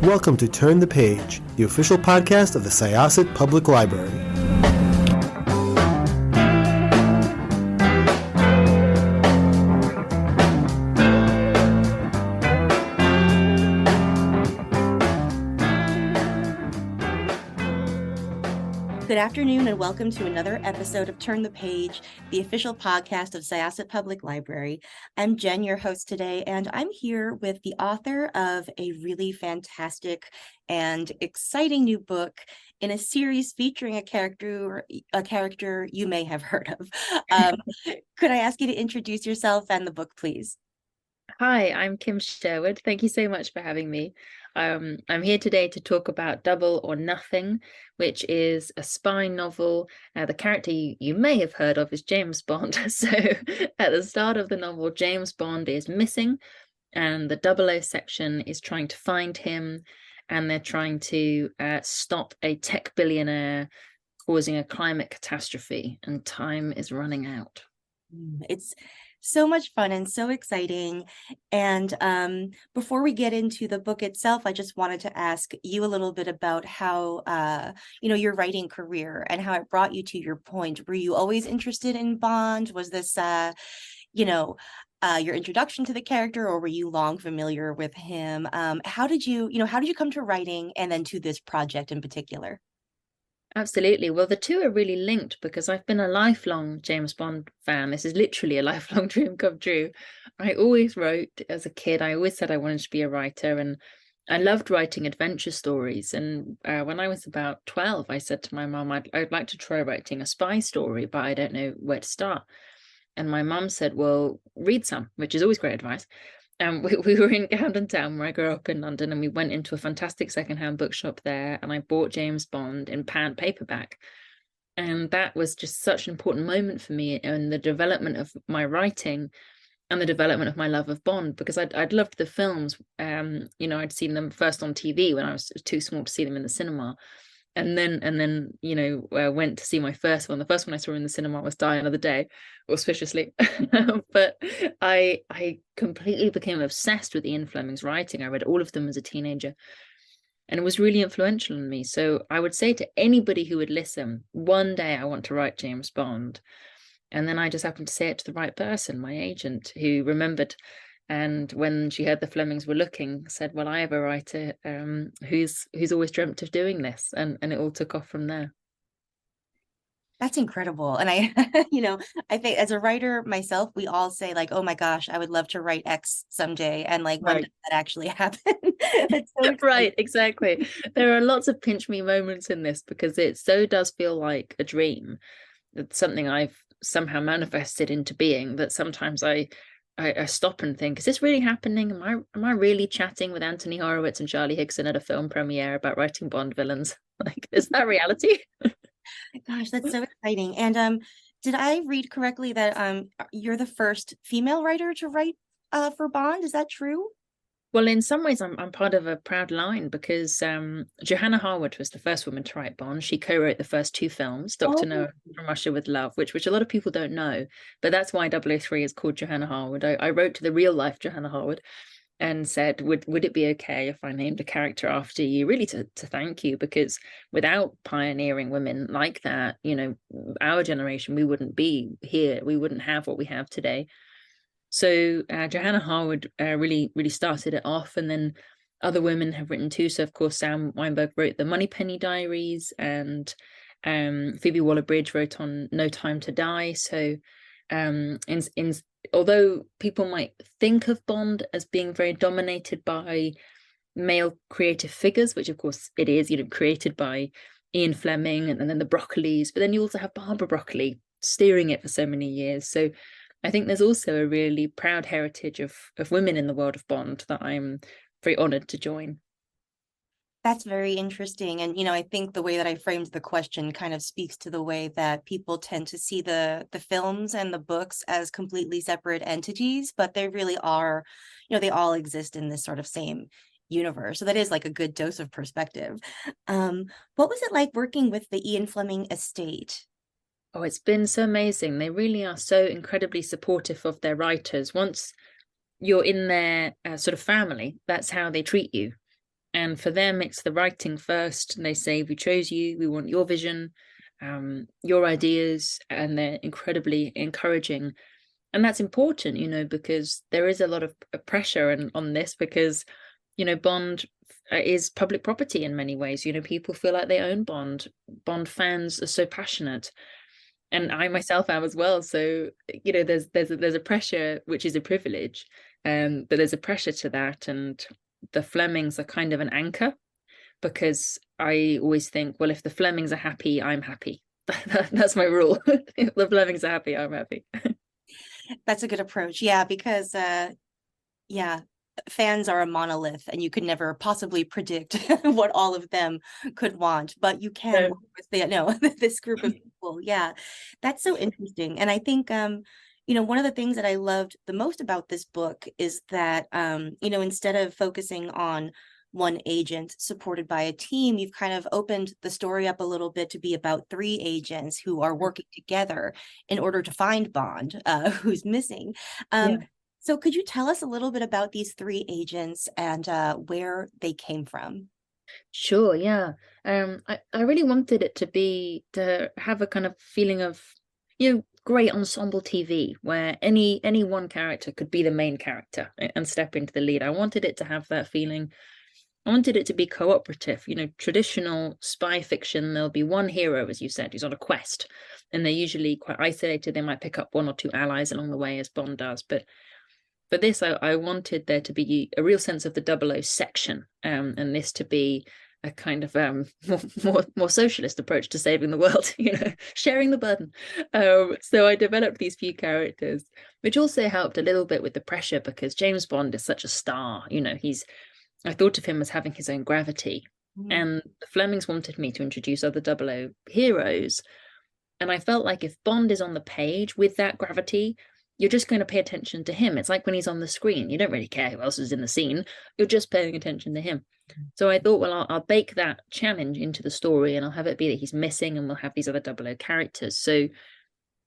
Welcome to Turn the Page, the official podcast of the Syosset Public Library. Good afternoon and welcome to another episode of Turn the Page, the official podcast of Syosset Public Library. I'm Jen, your host today, and I'm here with the author of a really fantastic and exciting new book in a series featuring a character you may have heard of. Could I ask you to introduce yourself and the book, please? Hi, I'm Kim Sherwood. Thank you so much for having me. I'm here today to talk about Double or Nothing, which is a spy novel. The character you may have heard of is James Bond. So at the start of the novel, James Bond is missing, and the 00 section is trying to find him, and they're trying to stop a tech billionaire causing a climate catastrophe, and time is running out. It's so much fun and so exciting. And before we get into the book itself, I just wanted to ask you a little bit about how, your writing career and how it brought you to your point. Were you always interested in Bond? Was this, your introduction to the character, or were you long familiar with him? How did you come to writing and then to this project in particular? Absolutely. Well, the two are really linked because I've been a lifelong James Bond fan. This is literally a lifelong dream come true. I always wrote as a kid. I always said I wanted to be a writer, and I loved writing adventure stories. And when I was about 12, I said to my mum, I'd like to try writing a spy story, but I don't know where to start. And my mum said, well, read some, which is always great advice. And we were in Camden Town, where I grew up in London, and we went into a fantastic secondhand bookshop there, and I bought James Bond in paperback. And that was just such an important moment for me in the development of my writing and the development of my love of Bond, because I'd loved the films. I'd seen them first on TV when I was too small to see them in the cinema. And then went to see my first one. The first one I saw in the cinema was Die Another Day, auspiciously. But I completely became obsessed with Ian Fleming's writing. I read all of them as a teenager, and it was really influential on me. So I would say to anybody who would listen, one day I want to write James Bond. And then I just happened to say it to the right person, my agent, who remembered. And when she heard the Flemings were looking, said, well, I have a writer who's always dreamt of doing this. And it all took off from there. That's incredible. And I, I think as a writer myself, we all say like, oh my gosh, I would love to write X someday. And like, when did that actually happen? It's so right, exactly. There are lots of pinch me moments in this because it so does feel like a dream. It's something I've somehow manifested into being, that sometimes I stop and think, is this really happening? Am I really chatting with Anthony Horowitz and Charlie Higson at a film premiere about writing Bond villains? Like, is that reality? Gosh, that's so exciting. And did I read correctly that you're the first female writer to write for Bond? Is that true? Well, in some ways, I'm part of a proud line because Johanna Harwood was the first woman to write Bond. She co-wrote the first two films, Dr. No from Russia with Love, which a lot of people don't know. But that's why 003 is called Johanna Harwood. I wrote to the real life Johanna Harwood and said, would it be okay if I named a character after you, really to thank you, because without pioneering women like that, our generation, we wouldn't be here. We wouldn't have what we have today. So Johanna Harwood really started it off, and then other women have written too. So of course Sam Weinberg wrote the Moneypenny Diaries, and Phoebe Waller-Bridge wrote on No Time to Die. So although people might think of Bond as being very dominated by male creative figures, which of course it is, created by Ian Fleming and then the Broccoli's, but then you also have Barbara Broccoli steering it for so many years. So I think there's also a really proud heritage of women in the world of Bond that I'm very honored to join. That's very interesting. And, I think the way that I framed the question kind of speaks to the way that people tend to see the films and the books as completely separate entities, but they really are, they all exist in this sort of same universe. So that is like a good dose of perspective. What was it like working with the Ian Fleming estate? Oh, it's been so amazing. They really are so incredibly supportive of their writers. Once you're in their sort of family, that's how they treat you. And for them, it's the writing first. And they say, we chose you, we want your vision, your ideas, and they're incredibly encouraging. And that's important, you know, because there is a lot of pressure on this, because, you know, Bond is public property in many ways. You know, people feel like they own Bond. Bond fans are so passionate, and I myself am as well. So, you know, there's a pressure, which is a privilege, but there's a pressure to that. And the Flemings are kind of an anchor, because I always think, well, if the Flemings are happy, I'm happy. That's my rule. If the Flemings are happy, I'm happy. That's a good approach. Yeah, because fans are a monolith and you could never possibly predict what all of them could want, but you can No. work with this group of people. Yeah, that's so interesting. And I think one of the things that I loved the most about this book is that instead of focusing on one agent supported by a team, you've kind of opened the story up a little bit to be about three agents who are working together in order to find Bond, who's missing. Yeah. So could you tell us a little bit about these three agents and where they came from? Sure, yeah. I really wanted it to have a kind of feeling of, you know, great ensemble TV, where any one character could be the main character and step into the lead. I wanted it to have that feeling. I wanted it to be cooperative. You know, traditional spy fiction, there'll be one hero, as you said, who's on a quest, and they're usually quite isolated. They might pick up one or two allies along the way, as Bond does. But for this, I wanted there to be a real sense of the 00 section, and this to be a kind of more socialist approach to saving the world, you know, sharing the burden. So I developed these few characters, which also helped a little bit with the pressure, because James Bond is such a star. You know, I thought of him as having his own gravity. And the Flemings wanted me to introduce other 00 heroes. And I felt like if Bond is on the page with that gravity, you're just going to pay attention to him. It's like when he's on the screen, you don't really care who else is in the scene. You're just paying attention to him. So I thought, well, I'll bake that challenge into the story, and I'll have it be that he's missing, and we'll have these other 00 characters. So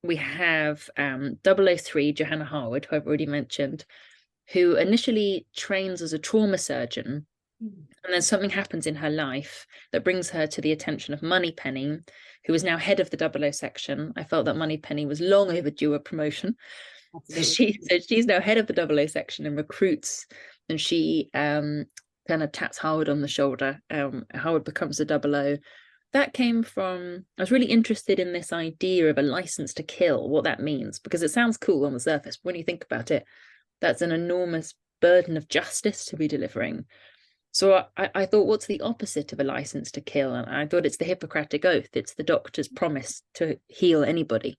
we have 003, Johanna Harwood, who I've already mentioned, who initially trains as a trauma surgeon. And then something happens in her life that brings her to the attention of Moneypenny, who is now head of the 00 section. I felt that Moneypenny was long overdue a promotion. So she's now head of the 00 section and recruits, and she kind of taps Howard on the shoulder. Howard becomes a 00. That came from, I was really interested in this idea of a license to kill, what that means, because it sounds cool on the surface, but when you think about it, that's an enormous burden of justice to be delivering. So I thought, what's the opposite of a license to kill? And I thought it's the Hippocratic Oath. It's the doctor's promise to heal anybody.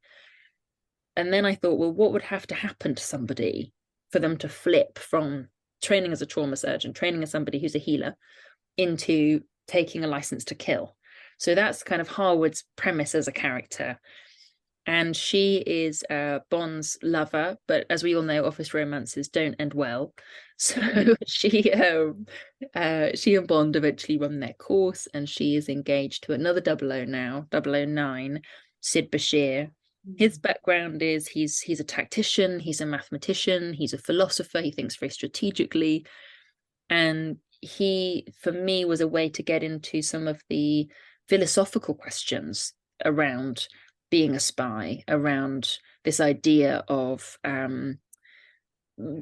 And then I thought, well, what would have to happen to somebody for them to flip from training as a trauma surgeon, training as somebody who's a healer, into taking a license to kill? So that's kind of Harwood's premise as a character. And she is Bond's lover, but as we all know, office romances don't end well. So she and Bond eventually run their course, and she is engaged to another 00 now, 009, Sid Bashir. His background is he's a tactician, he's a mathematician, he's a philosopher, he thinks very strategically. And he, for me, was a way to get into some of the philosophical questions around being a spy, around this idea of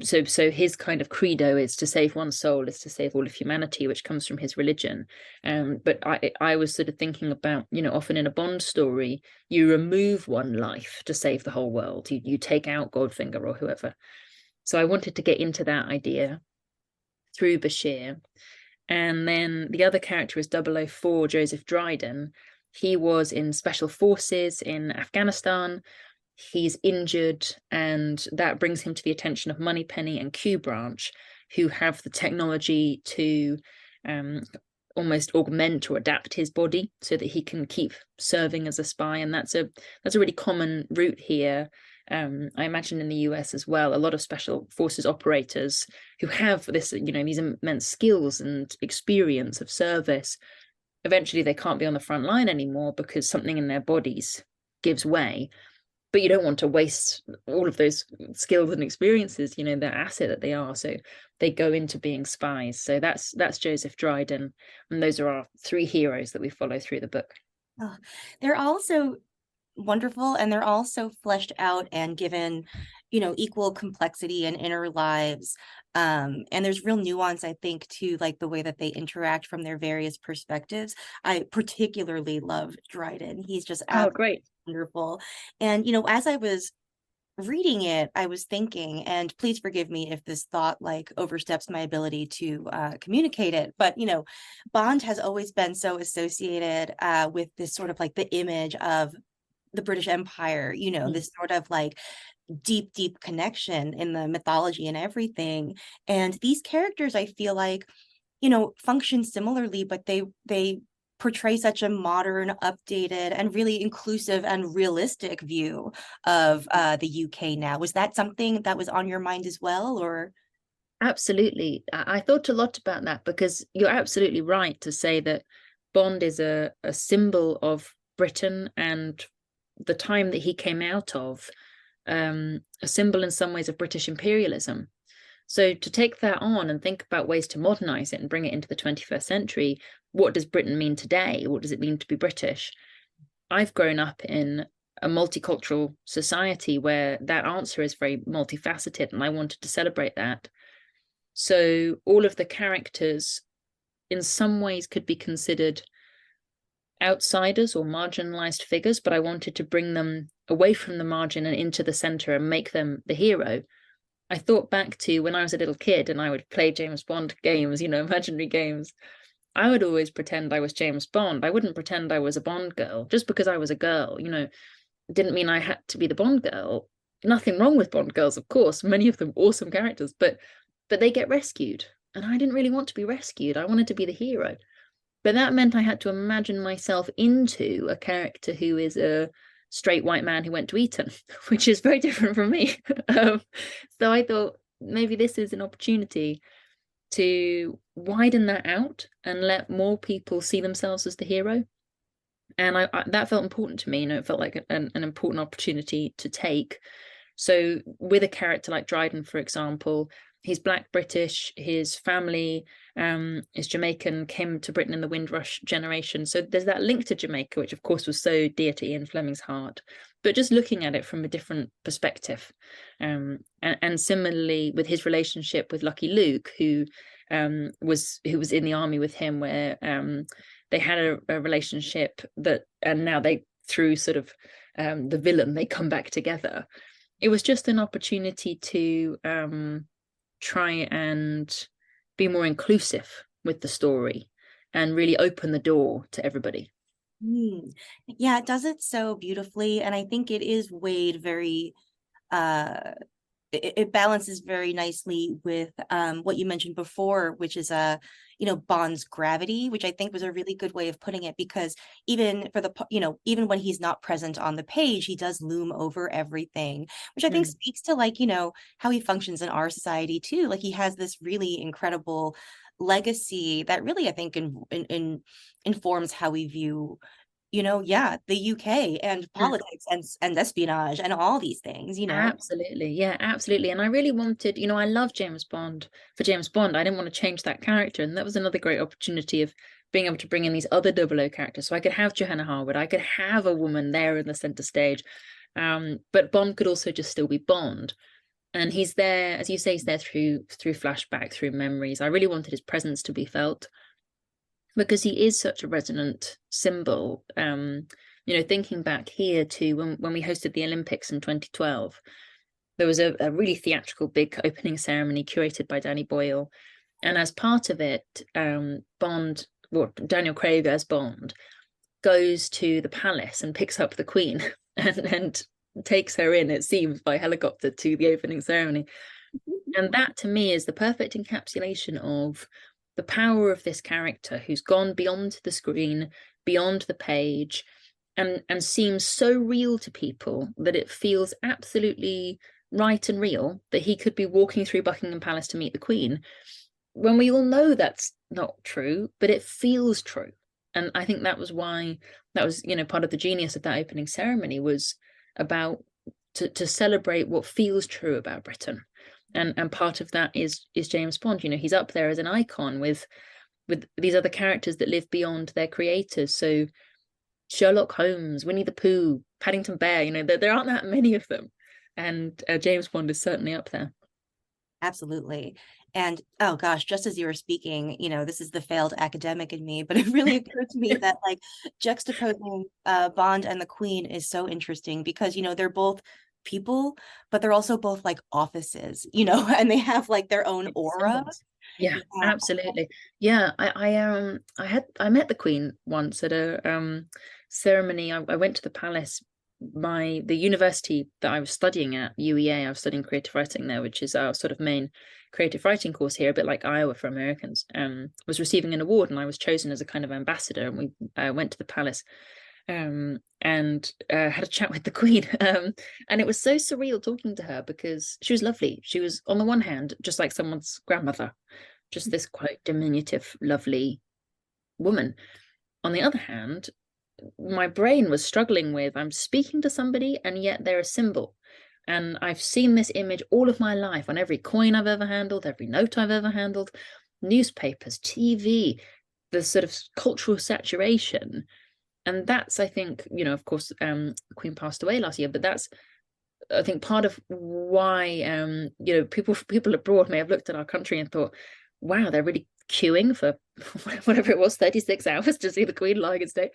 so his kind of credo is to save one soul is to save all of humanity, which comes from his religion. But I was sort of thinking about, you know, often in a Bond story, you remove one life to save the whole world. You take out Goldfinger or whoever. So I wanted to get into that idea through Bashir. And then the other character is 004, Joseph Dryden. He was in special forces in Afghanistan. He's injured, and that brings him to the attention of Moneypenny and Q Branch, who have the technology to almost augment or adapt his body so that he can keep serving as a spy. And that's a really common route here. I imagine in the US as well, a lot of special forces operators who have this, you know, these immense skills and experience of service, eventually they can't be on the front line anymore because something in their bodies gives way. but you don't want to waste all of those skills and experiences, you know, the asset that they are. So they go into being spies. So that's Joseph Dryden, and those are our three heroes that we follow through the book. Oh, they're also wonderful, and they're also fleshed out and given, you know, equal complexity and inner lives. And there's real nuance, I think, to like the way that they interact from their various perspectives. I particularly love Dryden. He's just Oh, great. wonderful. And, you know, as I was reading it, I was thinking, and please forgive me if this thought like oversteps my ability to communicate it, but you know, Bond has always been so associated with this sort of like the image of the British Empire, you know, this sort of like deep connection in the mythology and everything. And these characters, I feel like, you know, function similarly, but they portray such a modern, updated, and really inclusive and realistic view of the UK now. Was that something that was on your mind as well, or? Absolutely. I thought a lot about that, because you're absolutely right to say that Bond is a symbol of Britain and the time that he came out of, a symbol in some ways of British imperialism. So to take that on and think about ways to modernize it and bring it into the 21st century, what does Britain mean today? What does it mean to be British? I've grown up in a multicultural society where that answer is very multifaceted, and I wanted to celebrate that. So all of the characters in some ways could be considered outsiders or marginalized figures, but I wanted to bring them away from the margin and into the center and make them the hero. I thought back to when I was a little kid and I would play James Bond games, you know, imaginary games. I would always pretend I was James Bond. I wouldn't pretend I was a Bond girl just because I was a girl, you know. It didn't mean I had to be the Bond girl. Nothing wrong with Bond girls, of course, many of them awesome characters, but they get rescued, and I didn't really want to be rescued. I wanted to be the hero. But that meant I had to imagine myself into a character who is a straight white man who went to Eton, which is very different from me. So I thought maybe this is an opportunity to widen that out and let more people see themselves as the hero. And I that felt important to me. You know, it felt like an important opportunity to take. So with a character like Dryden, for example, he's Black British, his family is Jamaican, came to Britain in the Windrush generation. So there's that link to Jamaica, which of course was so dear to Ian Fleming's heart, but just looking at it from a different perspective. And similarly with his relationship with Lucky Luke, who was in the army with him, where they had a relationship that, and now they, through sort of the villain, they come back together. It was just an opportunity to try and be more inclusive with the story and really open the door to everybody. Yeah, it does it so beautifully. And I think it is weighed very, it balances very nicely with what you mentioned before, which is you know, Bond's gravity, which I think was a really good way of putting it, because even for the, you know, even when he's not present on the page, he does loom over everything, which I think speaks to like, you know, how he functions in our society too. Like he has this really incredible legacy that really, I think, informs how we view, you know, yeah, the UK and politics and espionage and all these things, you know. Absolutely. Yeah, absolutely. And I really wanted, you know, I love James Bond for James Bond. I didn't want to change that character. And that was another great opportunity of being able to bring in these other 00 characters. So I could have Johanna Harwood, I could have a woman there in the center stage. But Bond could also just still be Bond. And he's there, as you say, he's there through flashback, through memories. I really wanted his presence to be felt, because he is such a resonant symbol. You know, thinking back here to when we hosted the Olympics in 2012, there was a really theatrical big opening ceremony curated by Danny Boyle. And as part of it, Bond, well, Daniel Craig as Bond, goes to the palace and picks up the Queen and takes her in, it seems, by helicopter to the opening ceremony. And that to me is the perfect encapsulation of the power of this character who's gone beyond the screen, beyond the page, and seems so real to people that it feels absolutely right and real that he could be walking through Buckingham Palace to meet the Queen, when we all know that's not true, but it feels true. And I think that was why, that was, you know, part of the genius of that opening ceremony, was about to celebrate what feels true about Britain. And part of that is James Bond. You know, he's up there as an icon with these other characters that live beyond their creators. So Sherlock Holmes, Winnie the Pooh, Paddington Bear, you know, there aren't that many of them. And James Bond is certainly up there. Absolutely. And oh gosh, just as you were speaking, you know, this is the failed academic in me, but it really occurred to me that like juxtaposing Bond and the Queen is so interesting because, you know, they're both people, but they're also both like offices, you know, and they have like their own aura. Yeah, Yeah. absolutely. Yeah, I met the Queen once at a ceremony. I went to the palace. The university that I was studying at, UEA, I was studying creative writing there, which is our sort of main creative writing course here, a bit like Iowa for Americans, was receiving an award, and I was chosen as a kind of ambassador, and we went to the palace and had a chat with the Queen. And it was so surreal talking to her because she was lovely. She was, on the one hand, just like someone's grandmother, just this quite diminutive, lovely woman. On the other hand, my brain was struggling with, I'm speaking to somebody and yet they're a symbol. And I've seen this image all of my life on every coin I've ever handled, every note I've ever handled, newspapers, TV, the sort of cultural saturation. And that's, I think, you know, of course, the Queen passed away last year, but that's, I think, part of why, you know, people abroad may have looked at our country and thought, wow, they're really queuing for whatever it was, 36 hours to see the Queen lying in state.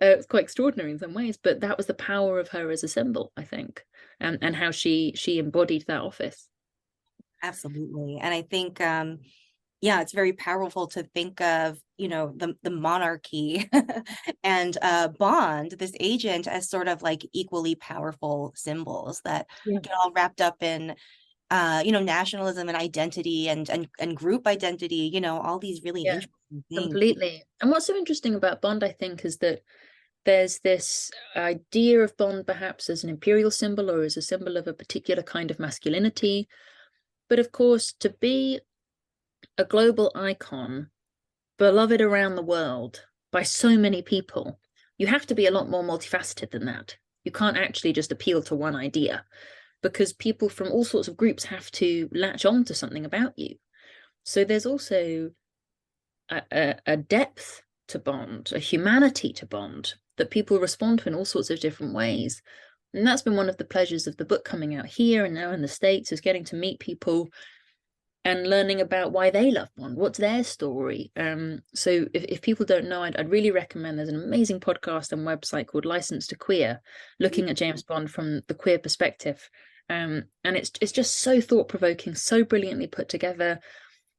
It's quite extraordinary in some ways, but that was the power of her as a symbol, I think, and how she embodied that office. Absolutely. And I think yeah, it's very powerful to think of, you know, the monarchy and Bond, this agent, as sort of like equally powerful symbols that get all wrapped up in you know, nationalism and identity and group identity, you know, all these really interesting things. Completely. And what's so interesting about Bond, I think, is that there's this idea of Bond perhaps as an imperial symbol or as a symbol of a particular kind of masculinity. But of course, to be a global icon, beloved around the world by so many people, you have to be a lot more multifaceted than that. You can't actually just appeal to one idea, because people from all sorts of groups have to latch on to something about you. So there's also a depth to Bond, a humanity to Bond that people respond to in all sorts of different ways. And that's been one of the pleasures of the book coming out here and now in the States, is getting to meet people and learning about why they love Bond, what's their story. So if people don't know, I'd really recommend, there's an amazing podcast and website called License to Queer, looking at James Bond from the queer perspective. And it's just so thought-provoking, so brilliantly put together.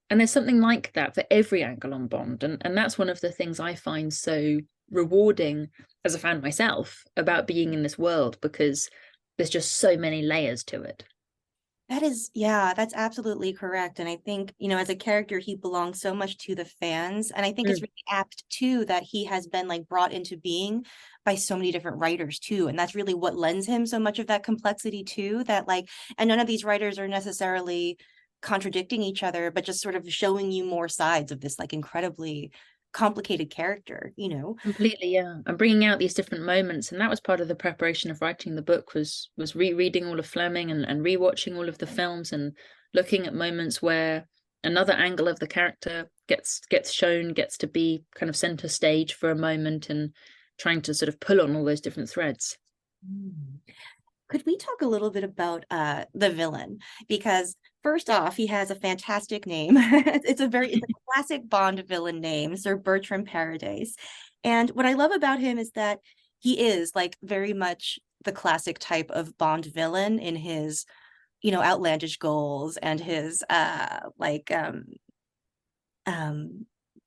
And there's something like that for every angle on Bond. And that's one of the things I find so rewarding as a fan myself about being in this world, because there's just so many layers to it. That is, yeah, that's absolutely correct. And I think, you know, as a character, he belongs so much to the fans. And I think it's really apt too that he has been like brought into being by so many different writers too. And that's really what lends him so much of that complexity too, that like, and none of these writers are necessarily contradicting each other, but just sort of showing you more sides of this like incredibly complicated character, you know. Completely, yeah. And bringing out these different moments, and that was part of the preparation of writing the book, was rereading all of Fleming and rewatching all of the films and looking at moments where another angle of the character gets shown, gets to be kind of center stage for a moment, and trying to sort of pull on all those different threads. Could we talk a little bit about the villain? Because first off, he has a fantastic name. It's a classic Bond villain name, Sir Bertram Paradise. And what I love about him is that he is like very much the classic type of Bond villain in his, you know, outlandish goals and his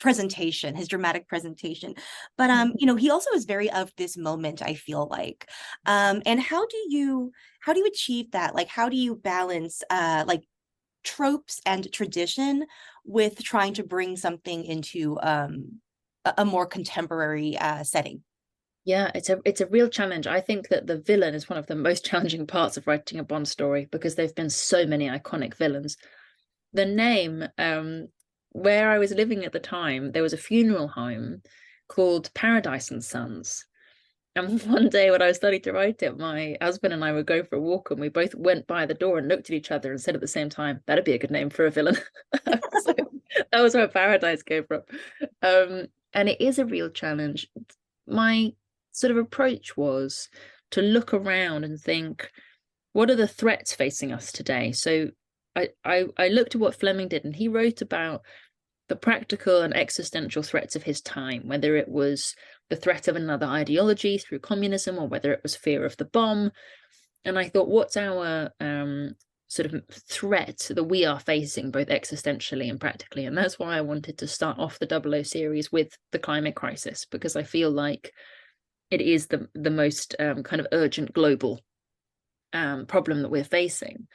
presentation, his dramatic presentation. But you know, he also is very of this moment, I feel like. And how do you achieve that? Like, how do you balance like tropes and tradition with trying to bring something into a more contemporary setting? Yeah, it's a real challenge. I think that the villain is one of the most challenging parts of writing a Bond story, because there've been so many iconic villains. The name, where I was living at the time, there was a funeral home called Paradise and Sons. And one day when I was starting to write it, my husband and I were going for a walk, and we both went by the door and looked at each other and said at the same time, that'd be a good name for a villain. So that was where Paradise came from. And it is a real challenge. My sort of approach was to look around and think, what are the threats facing us today? So I looked at what Fleming did, and he wrote about the practical and existential threats of his time, whether it was the threat of another ideology through communism, or whether it was fear of the bomb. And I thought, what's our sort of threat that we are facing, both existentially and practically? And that's why I wanted to start off the 00 series with the climate crisis, because I feel like it is the most kind of urgent global problem that we're facing.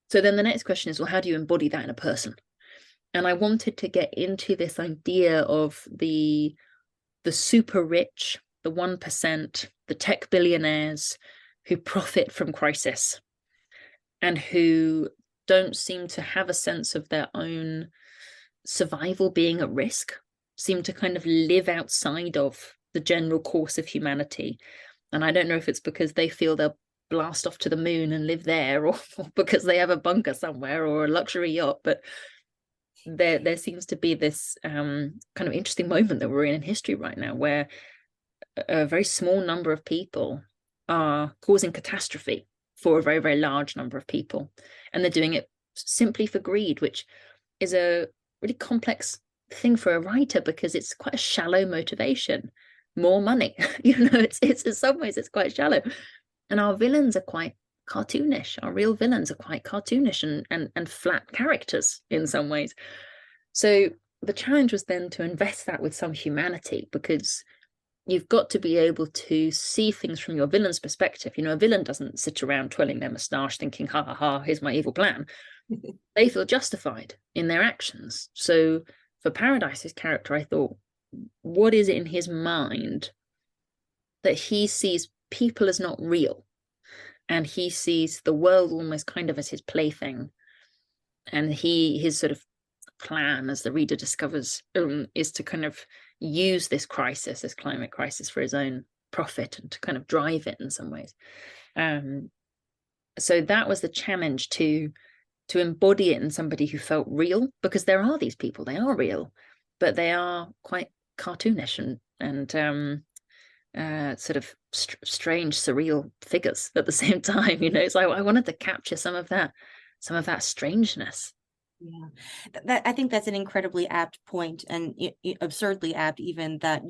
So then the next question is, well, how do you embody that in a person? And I wanted to get into this idea of the super rich, the 1%, the tech billionaires who profit from crisis and who don't seem to have a sense of their own survival being at risk, seem to kind of live outside of the general course of humanity. And I don't know if it's because they feel they'll blast off to the moon and live there, or because they have a bunker somewhere or a luxury yacht, but there seems to be this kind of interesting moment that we're in history right now, where a very small number of people are causing catastrophe for a very, very large number of people, and they're doing it simply for greed, which is a really complex thing for a writer, because it's quite a shallow motivation. More money, it's in some ways it's quite shallow, and our villains are quite cartoonish. Our real villains are quite cartoonish and flat characters in some ways. So the challenge was then to invest that with some humanity, because you've got to be able to see things from your villain's perspective. A villain doesn't sit around twirling their moustache thinking, ha ha ha, here's my evil plan. They feel justified in their actions. So for Paradise's character, I thought, what is it in his mind that he sees people as not real, and he sees the world almost kind of as his plaything, and his sort of plan, as the reader discovers, is to kind of use this crisis, this climate crisis, for his own profit and to kind of drive it in some ways. So that was the challenge, to embody it in somebody who felt real, because there are these people, they are real, but they are quite cartoonish and sort of strange, surreal figures at the same time. So I wanted to capture some of that strangeness. Yeah, I think that's an incredibly apt point, and absurdly apt even, that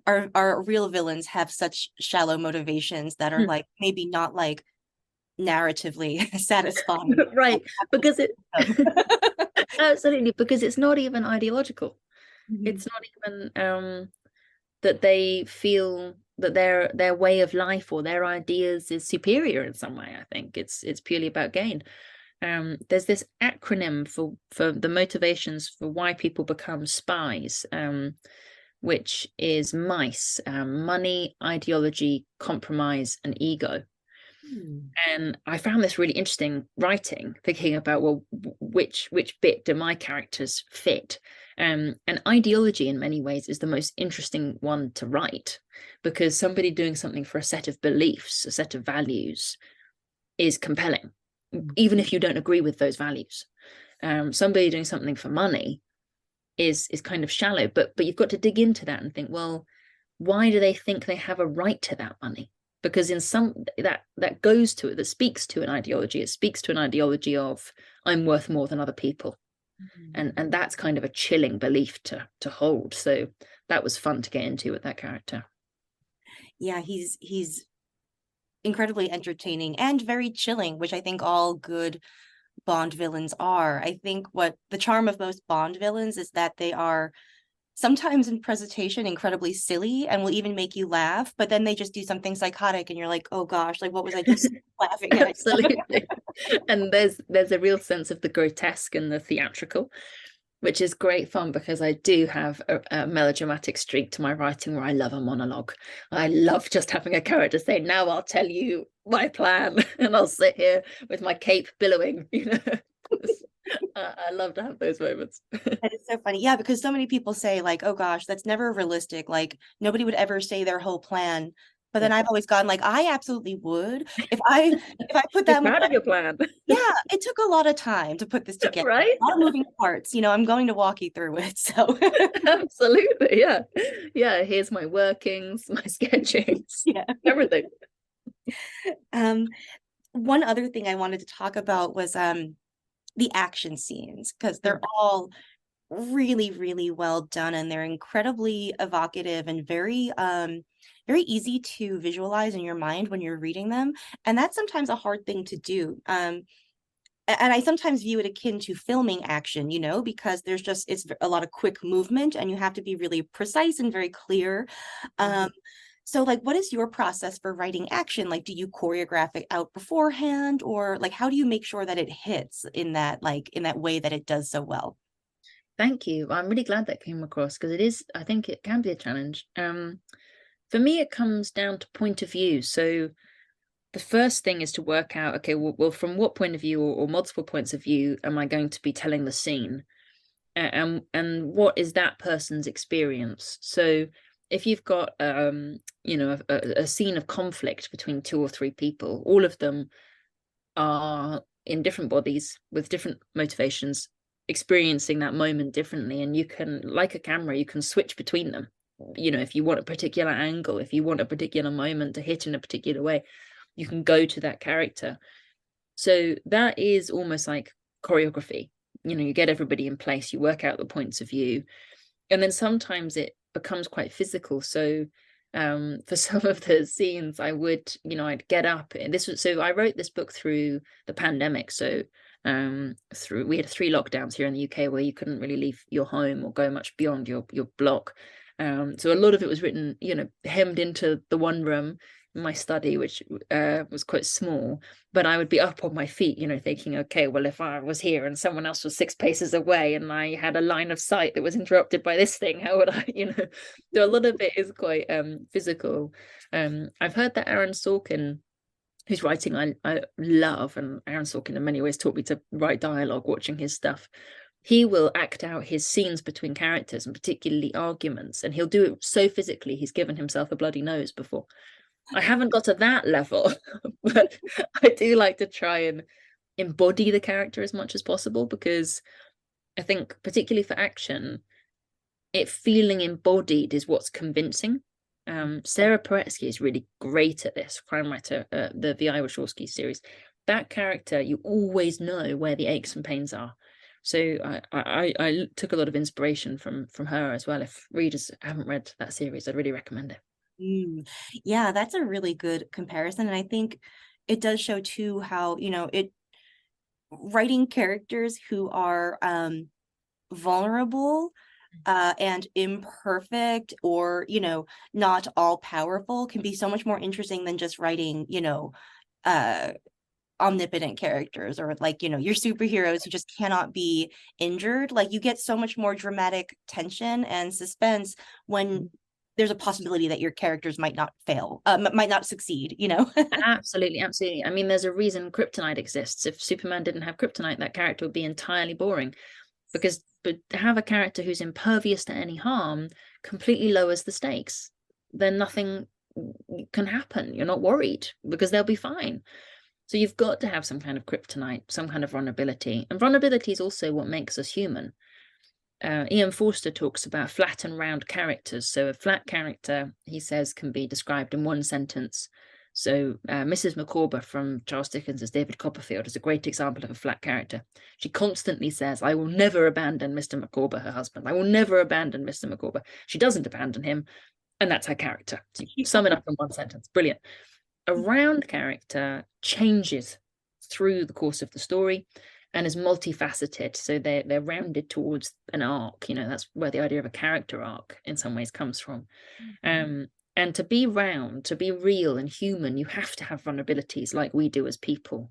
our real villains have such shallow motivations that are like maybe not like narratively satisfying. Right, because it absolutely, because it's not even ideological. It's not even that they feel that their way of life or their ideas is superior in some way. I think it's purely about gain. There's this acronym for the motivations for why people become spies, which is MICE: money, ideology, compromise, and ego. And I found this really interesting writing, thinking about, well, which bit do my characters fit? And ideology in many ways is the most interesting one to write, because somebody doing something for a set of beliefs, a set of values, is compelling, even if you don't agree with those values. Somebody doing something for money is kind of shallow, but you've got to dig into that and think, well, why do they think they have a right to that money? Because in some that goes to it, that speaks to an ideology. It speaks to an ideology of, I'm worth more than other people. And that's kind of a chilling belief to hold. So that was fun to get into with that character. Yeah, he's incredibly entertaining and very chilling, which I think all good Bond villains are. I think what the charm of most Bond villains is that they are sometimes in presentation incredibly silly and will even make you laugh, but then they just do something psychotic and you're like, oh gosh, like what was I just laughing at? Absolutely. And there's a real sense of the grotesque and the theatrical, which is great fun, because I do have a melodramatic streak to my writing where I love a monologue. I love just having a character say, now I'll tell you my plan, and I'll sit here with my cape billowing, I love to have those moments. That is so funny. Yeah, because so many people say like, oh gosh, that's never realistic. Like nobody would ever say their whole plan. But then Yeah. I've always gone like, I absolutely would. If I put Be that much, proud of your plan. yeah, it took a lot of time to put this together. Right? A lot of moving parts. I'm going to walk you through it. So Absolutely. Yeah. Yeah. Here's my workings, my sketchings, yeah. everything. Um, one other thing I wanted to talk about was the action scenes, because they're all really, really well done, and they're incredibly evocative and very easy to visualize in your mind when you're reading them. And that's sometimes a hard thing to do. And I sometimes view it akin to filming action, because it's a lot of quick movement and you have to be really precise and very clear. So like, what is your process for writing action? Like, do you choreograph it out beforehand, or like, how do you make sure that it hits in that way that it does so well? Thank you. I'm really glad that came across, because I think it can be a challenge. For me, it comes down to point of view. So the first thing is to work out, okay, well from what point of view, or multiple points of view, am I going to be telling the scene? And what is that person's experience? So if you've got a scene of conflict between two or three people, all of them are in different bodies with different motivations, experiencing that moment differently, and you can, like a camera, you can switch between them. If you want a particular angle, if you want a particular moment to hit in a particular way, you can go to that character. So that is almost like choreography. You get everybody in place, you work out the points of view, and then sometimes it becomes quite physical. So for some of the scenes, I'd get up, and I wrote this book through the pandemic. So we had 3 lockdowns here in the UK where you couldn't really leave your home or go much beyond your block. So a lot of it was written, hemmed into the one room, my study, which was quite small, but I would be up on my feet, thinking, okay, well, if I was here and someone else was 6 paces away and I had a line of sight that was interrupted by this thing, how would I, so a lot of it is quite physical. I've heard that Aaron Sorkin, whose writing I love, and Aaron Sorkin in many ways taught me to write dialogue watching his stuff. He will act out his scenes between characters, and particularly arguments, and he'll do it so physically he's given himself a bloody nose before. I haven't got to that level, but I do like to try and embody the character as much as possible, because I think particularly for action, it feeling embodied is what's convincing. Sarah Paretsky is really great at this, crime writer, the V.I. Wachowski series. That character, you always know where the aches and pains are. So I took a lot of inspiration from her as well. If readers haven't read that series, I'd really recommend it. Yeah, that's a really good comparison. And I think it does show too how, writing characters who are vulnerable and imperfect, or, not all powerful, can be so much more interesting than just writing, omnipotent characters, or like, your superheroes who just cannot be injured. Like you get so much more dramatic tension and suspense when there's a possibility that your characters might not fail, might not succeed, Absolutely. I mean, there's a reason kryptonite exists. If Superman didn't have kryptonite, that character would be entirely boring, but to have a character who's impervious to any harm completely lowers the stakes. Then nothing can happen. You're not worried because they'll be fine. So you've got to have some kind of kryptonite, some kind of vulnerability. And vulnerability is also what makes us human. Ian Forster talks about flat and round characters. So a flat character, he says, can be described in one sentence. So Mrs. Micawber from Charles Dickens' David Copperfield is a great example of a flat character. She constantly says, I will never abandon Mr. Micawber, her husband. I will never abandon Mr. Micawber. She doesn't abandon him, and that's her character. So you sum it up in one sentence. Brilliant. A round character changes through the course of the story and is multifaceted. So they're rounded towards an arc. That's where the idea of a character arc in some ways comes from. And to be round, to be real and human, you have to have vulnerabilities like we do as people.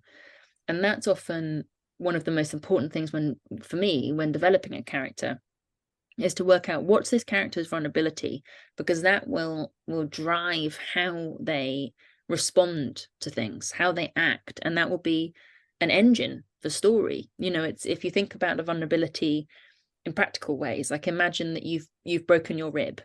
And that's often one of the most important things for me, when developing a character, is to work out what's this character's vulnerability, because that will drive how they respond to things, how they act, and that will be an engine the story. You know, it's, if you think about the vulnerability in practical ways, like imagine that you've broken your rib.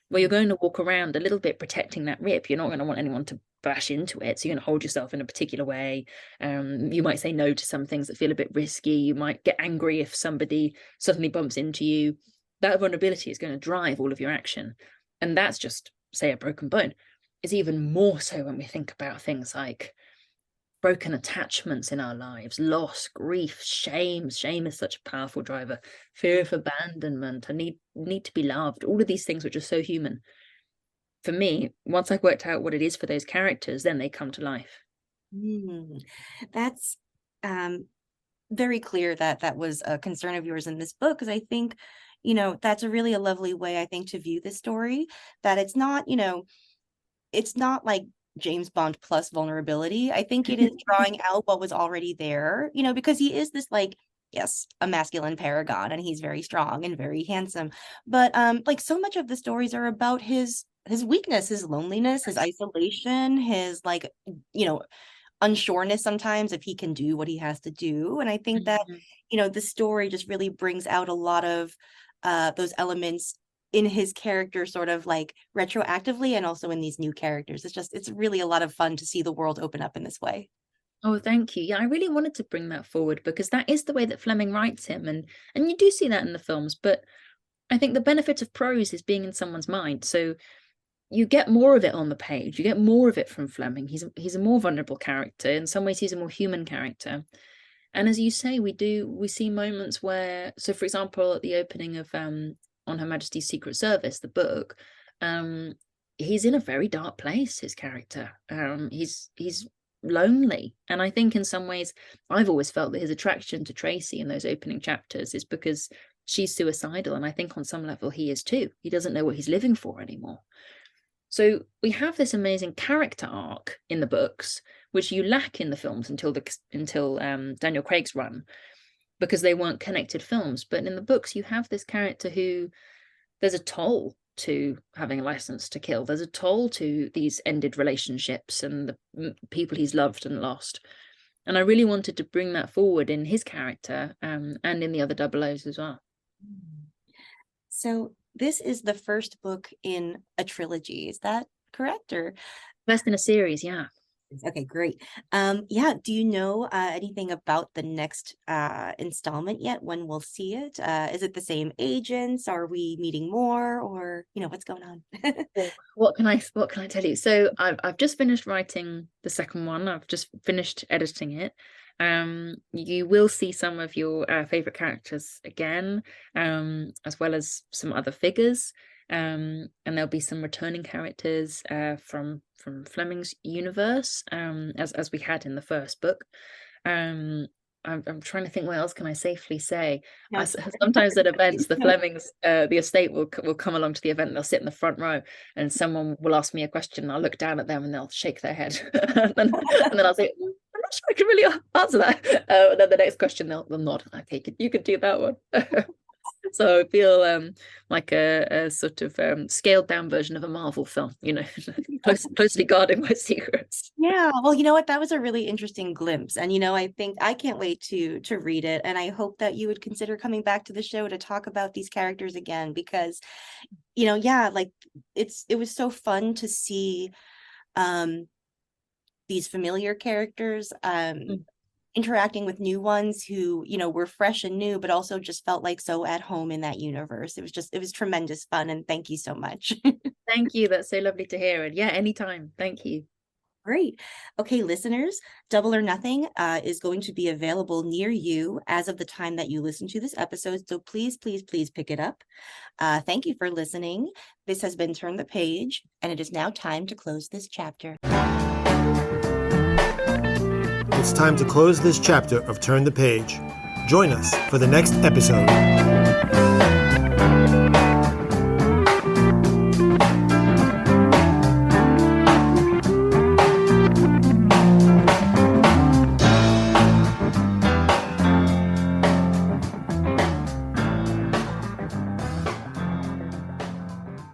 Well, you're going to walk around a little bit protecting that rib. You're not going to want anyone to bash into it. So you're going to hold yourself in a particular way. You might say no to some things that feel a bit risky. You might get angry if somebody suddenly bumps into you. That vulnerability is going to drive all of your action. And that's just, say, a broken bone. It's even more so when we think about things like broken attachments in our lives, loss, grief, shame. Shame is such a powerful driver. Fear of abandonment, a need to be loved. All of these things which are so human. For me, once I've worked out what it is for those characters, then they come to life. That's very clear that that was a concern of yours in this book, because I think, that's a lovely way, I think, to view this story, that it's not, it's not like James Bond plus vulnerability. I think it is drawing out what was already there, because he is this, like, yes, a masculine paragon, and he's very strong and very handsome. But like, so much of the stories are about his weakness, his loneliness, his isolation, his, like, unsureness sometimes if he can do what he has to do. And I think that, the story just really brings out a lot of those elements in his character, sort of like retroactively, and also in these new characters. It's really a lot of fun to see the world open up in this way. Oh, thank you. Yeah, I really wanted to bring that forward because that is the way that Fleming writes him. And you do see that in the films, but I think the benefit of prose is being in someone's mind. So you get more of it on the page. You get more of it from Fleming. He's a more vulnerable character. In some ways, he's a more human character. And as you say, we see moments where, so for example, at the opening of On Her Majesty's Secret Service, the book, he's in a very dark place, his character. He's lonely. And I think in some ways, I've always felt that his attraction to Tracy in those opening chapters is because she's suicidal. And I think on some level he is too. He doesn't know what he's living for anymore. So we have this amazing character arc in the books, which you lack in the films until Daniel Craig's run, because they weren't connected films. But in the books, you have this character who, there's a toll to having a license to kill. There's a toll to these ended relationships and the people he's loved and lost. And I really wanted to bring that forward in his character and in the other 00s as well. So this is the first book in a trilogy. Is that correct? Or first in a series, yeah. Okay, great. Yeah, do you know anything about the next installment yet? When we'll see it? Is it the same agents? Are we meeting more, or what's going on? What can I tell you? So I've just finished writing the second one. I've just finished editing it. You will see some of your favorite characters again, as well as some other figures. And there'll be some returning characters from Fleming's universe, as we had in the first book. I'm trying to think, what else can I safely say? Sometimes at events, the Flemings, the estate will come along to the event, and they'll sit in the front row, and someone will ask me a question, and I'll look down at them, and they'll shake their head, and then I'll say, I'm not sure I can really answer that. And then the next question, they'll nod. Okay, you could do that one. So I feel like a sort of scaled down version of a Marvel film, closely guarding my secrets. Yeah, well, you know what? That was a really interesting glimpse. And, I think I can't wait to read it. And I hope that you would consider coming back to the show to talk about these characters again, because, yeah, like it was so fun to see these familiar characters interacting with new ones who, were fresh and new, but also just felt like so at home in that universe. It was tremendous fun. And thank you so much. Thank you. That's so lovely to hear. And yeah, anytime. Thank you. Great. Okay, listeners, Double or Nothing is going to be available near you as of the time that you listen to this episode. So please, please, please pick it up. Thank you for listening. This has been Turn the Page, and it is now time to close this chapter. It's time to close this chapter of Turn the Page. Join us for the next episode.